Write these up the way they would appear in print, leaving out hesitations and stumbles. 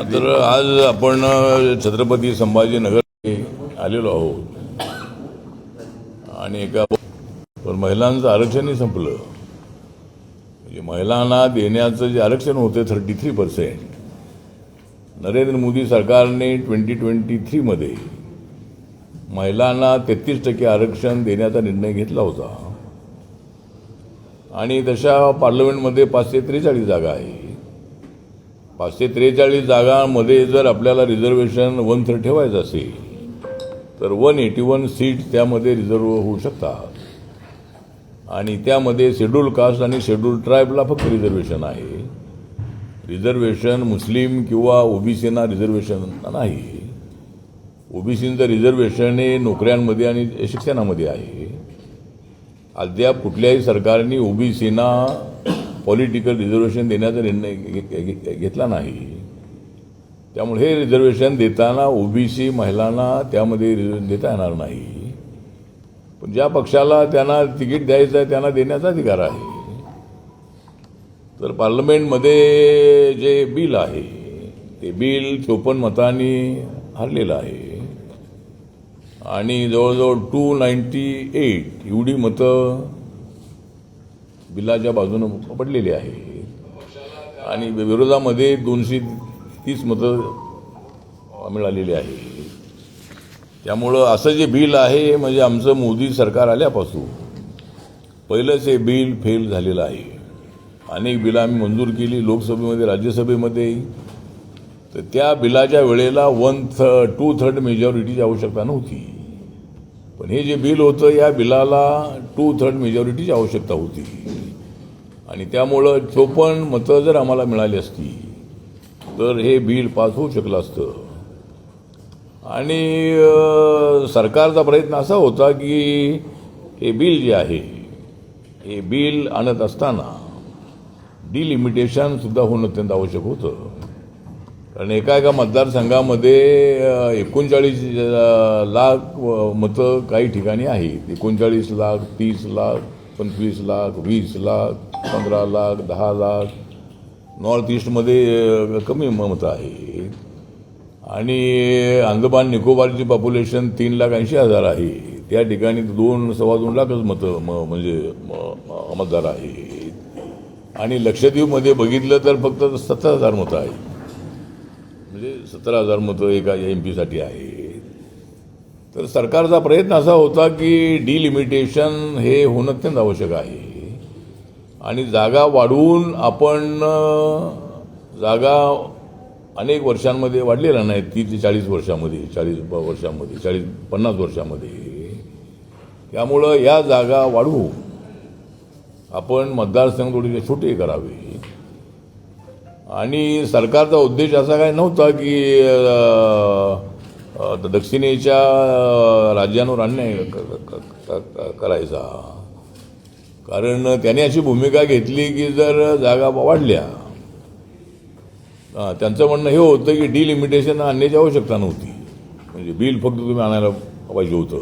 तर आज आपण छत्रपती संभाजीनगर आलेलो आहोत आणि पण महिलांचं आरक्षणही संपलं. म्हणजे महिलांना देण्याचं जे आरक्षण होते 33%, नरेंद्र मोदी सरकारने 2023 महिलांना 33% आरक्षण देण्याचा निर्णय घेतला होता आणि तशा पार्लमेंटमध्ये 543 जागा आहे. 543 जागांमध्ये जर आपल्याला रिझर्वेशन 1/3 ठेवायचं असेल तर 181 सीट त्यामध्ये रिझर्व होऊ शकतात आणि त्यामध्ये शेड्यूल कास्ट आणि शेड्यूल ट्राईबला फक्त रिझर्वेशन आहे. रिझर्वेशन मुस्लिम किंवा ओबीसीना रिझर्वेशन नाही. ओबीसींचं रिझर्वेशन हे नोकऱ्यांमध्ये आणि शिक्षणामध्ये आहे. अद्याप कुठल्याही सरकारने ओबीसीना पॉलिटिकल रिझर्वेशन देण्याचा निर्णय घेतला नाही. त्यामुळे हे रिझर्वेशन देताना ओबीसी महिलांना त्यामध्ये देता येणार नाही. पण ज्या पक्षाला त्यांना तिकीट द्यायचं आहे त्यांना देण्याचा अधिकार आहे. तर पार्लमेंटमध्ये जे बिल आहे ते बिल 54 मतांनी हरलेलं आहे आणि जवळजवळ 298 एवढी मतं बिलाच्या बाजूने पडलेली आहे आणि विरोधामध्ये 230 मतं मिळालेली आहे. त्यामुळं असं जे बिल आहे म्हणजे आमचं मोदी सरकार आल्यापासून पहिलंच हे बिल फेल झालेलं आहे. अनेक बिलं आम्ही मंजूर केली लोकसभेमध्ये राज्यसभेमध्ये, तर त्या बिलाच्या वेळेला 2/3 मेजॉरिटीची आवश्यकता नव्हती. पण हे जे बिल होतं या बिलाला 2/3 मेजॉरिटीची आवश्यकता होती आणि त्यामुळं 54 मतं जर आम्हाला मिळाली असती तर हे बिल पास होऊ शकलं असतं. आणि सरकारचा प्रयत्न असा होता की हे बिल जे आहे हे बिल आणत असताना डिलिमिटेशन सुद्धा होणं अत्यंत आवश्यक होतं. कारण एका मतदारसंघामध्ये 39 लाख मतं काही ठिकाणी आहेत. 39 लाख, 30 लाख, 25 लाख, 20 लाख, 15 लाख, 10 लाख. नॉर्थ ईस्टमध्ये कमी मतं आहेत आणि अंदमान निकोबारची पॉप्युलेशन 3,80,000 आहे. त्या ठिकाणी 2-2.25 लाखच मतं म्हणजे मतदार आहेत आणि लक्षद्वीपमध्ये बघितलं तर फक्त 17,000 मतं आहेत. म्हणजे 17,000 मतं एका MP साठी आहेत. तर सरकारचा प्रयत्न असा होता की डिलिमिटेशन हे होणं अत्यंत आवश्यक आहे आणि जागा वाढवून आपण जागा अनेक वर्षांमध्ये वाढलेल्या नाहीत. 30 ते 40 वर्षामध्ये, 40 वर्षामध्ये, 40-50 वर्षामध्ये. त्यामुळं या जागा वाढवू आपण मतदारसंघ थोडेसे छोटे करावे आणि सरकारचा उद्देश असा काही नव्हता की दक्षिणेच्या राज्यांवर अन्याय करायचा. कारण त्याने अशी भूमिका घेतली की जर जागा वाढल्या, त्यांचं म्हणणं हे होतं की डिलिमिटेशन आणण्याची आवश्यकता नव्हती. म्हणजे बिल फक्त तुम्ही आणायला पाहिजे होतं.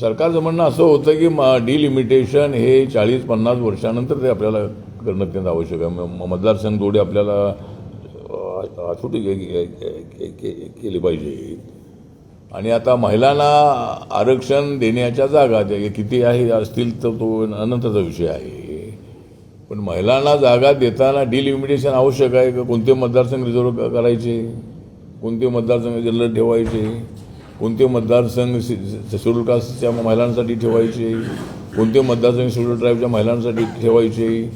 सरकारचं म्हणणं असं होतं की डिलिमिटेशन हे 40-50 वर्षानंतर ते आपल्याला करणं अत्यंत आवश्यक आहे. मतदारसंघ थोडे आपल्याला छोटी केली पाहिजे. आणि आता महिलांना आरक्षण देण्याच्या जागा किती आहे असतील तर तो नंतरचा विषय आहे. पण महिलांना जागा देताना डिलिमिटेशन आवश्यक आहे का? कोणते मतदारसंघ रिझर्व करायचे, कोणते मतदारसंघ जनरल ठेवायचे, कोणते मतदारसंघ शेड्यूल कास्टच्या महिलांसाठी ठेवायचे, कोणते मतदारसंघ शेड्यूल ट्राईबच्या महिलांसाठी ठेवायचे,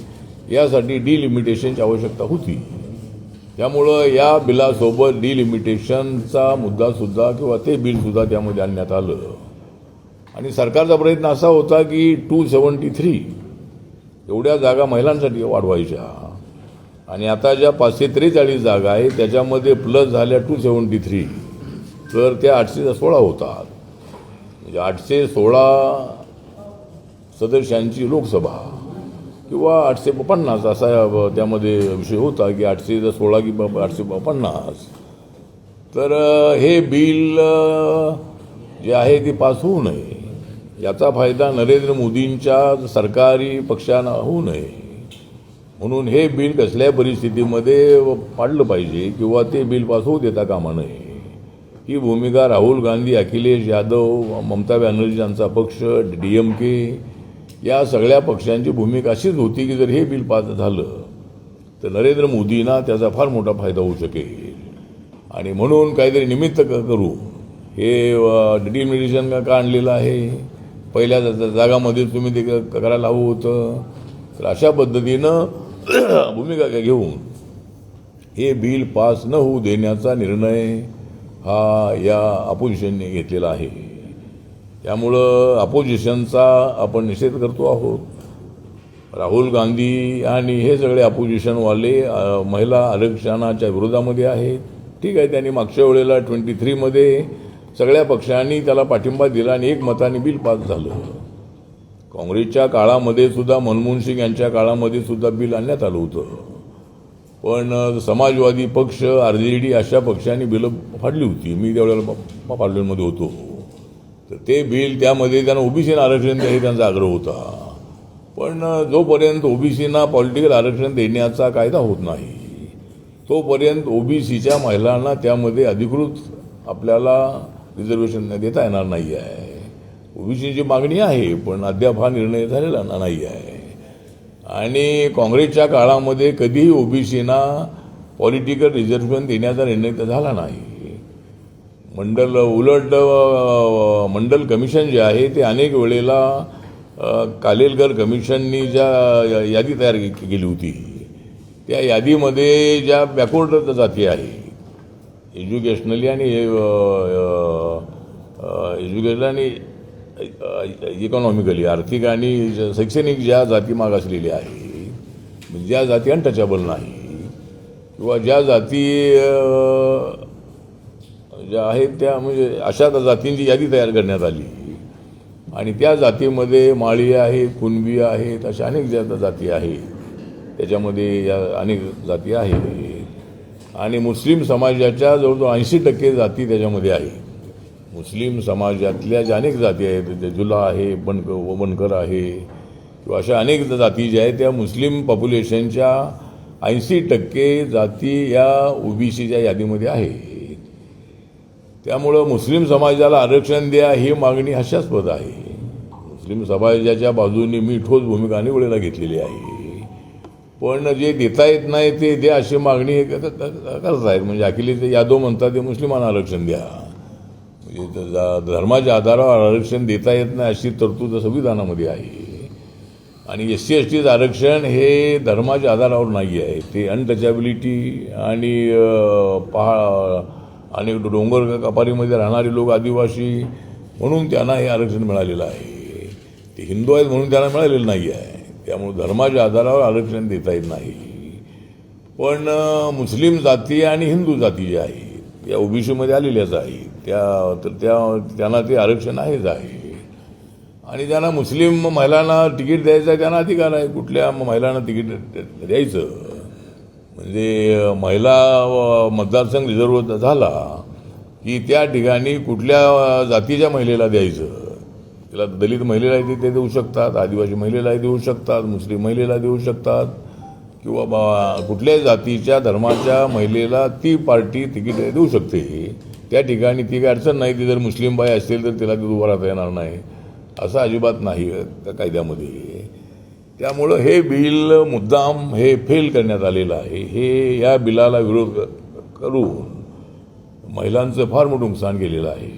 यासाठी डिलिमिटेशनची आवश्यकता होती. त्यामुळं या बिलासोबत डिलिमिटेशनचा मुद्दासुद्धा किंवा ते बिलसुद्धा त्यामध्ये आणण्यात आलं आणि सरकारचा प्रयत्न असा होता की 273 एवढ्या जागा महिलांसाठी वाढवायच्या आणि आता ज्या 543 जागा आहेत त्याच्यामध्ये प्लस झाल्या 273 तर त्या 816 होतात. म्हणजे 816 सदस्यांची लोकसभा किंवा 850 असा त्यामध्ये विषय होता की 816 किंवा 850. तर हे बिल जे आहे ते पास होऊ नये याचा फायदा नरेंद्र मोदींच्या सरकारी पक्षांना होऊ नये म्हणून हे बिल कसल्याही परिस्थितीमध्ये पाडलं पाहिजे किंवा ते बिल पास होऊ देता कामा नये. ही भूमिका राहुल गांधी, अखिलेश यादव, ममता बॅनर्जी यांचा पक्ष, DMK या सगळ्या पक्षांची भूमिका अशीच होती की जर हे बिल पास झालं तर नरेंद्र मोदींना त्याचा फार मोठा फायदा होऊ शकेल. आणि म्हणून काहीतरी निमित्त करू हे डिलिमिटेशन का आणलेलं आहे. पहिल्या जागामध्ये तुम्ही ते करायला हवं होतं. तर अशा पद्धतीनं भूमिका घेऊन हे बिल पास न होऊ देण्याचा निर्णय हा या अपोजिशनने घेतलेला आहे. त्यामुळं अपोजिशनचा आपण निषेध करतो आहोत. राहुल गांधी आणि हे सगळे अपोजिशनवाले महिला आरक्षणाच्या विरोधामध्ये आहेत. ठीक आहे, त्यांनी मागच्या वेळेला 23मध्ये सगळ्या पक्षांनी त्याला पाठिंबा दिला आणि एक मताने बिल पास झालं. काँग्रेसच्या काळामध्ये सुद्धा, मनमोहन सिंग यांच्या काळामध्ये सुद्धा बिल आणण्यात आलं होतं. पण समाजवादी पक्ष, RJD अशा पक्षांनी बिलं फाडली होती. मी त्यावेळेला पार्लमेंटमध्ये होतो. तर ते बिल त्यामध्ये त्यांना OBCना आरक्षण द्यायचा त्यांचा आग्रह होता. पण जोपर्यंत OBCना पॉलिटिकल आरक्षण देण्याचा कायदा होत नाही तोपर्यंत OBCच्या महिलांना त्यामध्ये अधिकृत आपल्याला रिझर्वेशन देता येणार नाही आहे. OBCची मागणी आहे पण अद्याप हा निर्णय झालेला नाही आहे. आणि काँग्रेसच्या काळामध्ये कधीही OBCना पॉलिटिकल रिझर्वेशन देण्याचा निर्णय तर झाला नाही. उलट मंडल कमिशन जे आहे ते अनेक वेळेला कालेलकर कमिशननी ज्या यादी तयार केली होती त्या यादीमध्ये ज्या बॅकवर्ड जाती आहे एज्युकेशनली आणि इकॉनॉमिकली, आर्थिक आणि शैक्षणिक ज्या जाती मागासलेल्या आहे, ज्या जाती अनटचेबल नाही किंवा ज्या जाती ज्या आहेत त्या म्हणजे अशा जातींची यादी तयार करण्यात आली. आणि त्या जातीमध्ये माळी आहेत, कुणबी आहेत, अशा अनेक जाती आहेत. त्याच्यामध्ये या अनेक जाती आहेत. आणि मुस्लिम समाजाच्या जवळजवळ 80% जाती त्याच्यामध्ये आहेत. मुस्लिम समाजातल्या ज्या अनेक जाती आहेत, जुला आहे, बनकर आहे किंवा अशा अनेक जाती ज्या आहेत त्या मुस्लिम पॉप्युलेशनच्या 80% जाती या OBCच्या यादीमध्ये आहेत. त्यामुळं मुस्लिम समाजाला आरक्षण द्या ही मागणी हास्यास्पद आहे. मुस्लिम समाजाच्या बाजूने मी ठोस भूमिका अनेक वेळेला घेतलेली आहे. पण जे देता येत नाही ते द्या अशी मागणी करत आहेत. म्हणजे अखिलेश यादव म्हणतात ते मुस्लिमांना आरक्षण द्या. म्हणजे धर्माच्या आधारावर आरक्षण देता येत नाही अशी तरतूद संविधानामध्ये आहे. आणि SC/STचं आरक्षण हे धर्माच्या आधारावर नाही आहे. ते अनटचॅबिलिटी आणि अनेक डोंगर कपारीमध्ये राहणारे लोक, आदिवासी म्हणून त्यांना हे आरक्षण मिळालेलं आहे. ते हिंदू आहेत म्हणून त्यांना मिळालेलं नाही आहे. त्यामुळे धर्माच्या आधारावर आरक्षण देता येत नाही. पण मुस्लिम जाती आणि हिंदू जाती ज्या आहेत या OBCमध्ये आलेल्याच आहेत. त्यांना ते आरक्षण आहेच आहे. आणि ज्यांना मुस्लिम महिलांना तिकीट द्यायचं आहे त्यांना अधिकार आहे कुठल्या महिलांना तिकीट द्यायचं. म्हणजे महिला मतदारसंघ रिझर्व झाला की त्या ठिकाणी कुठल्या जातीच्या महिलेला द्यायचं. तिला दलित महिलेलाही ते देऊ शकतात, आदिवासी महिलेलाही देऊ शकतात, मुस्लिम महिलेला देऊ शकतात किंवा कुठल्याही जातीच्या धर्माच्या महिलेला ती पार्टी तिकीट देऊ शकते. त्या ठिकाणी ती काही अडचण नाही. ती जर मुस्लिम बाई असेल तर तिला ती उभं राहता येणार नाही असं अजिबात नाही त्या कायद्यामध्ये. त्यामुळं हे बिल मुद्दाम हे फेल करण्यात आलेलं आहे. हे या बिलाला विरोध करून महिलांचं फार मोठं नुकसान केलेलं आहे.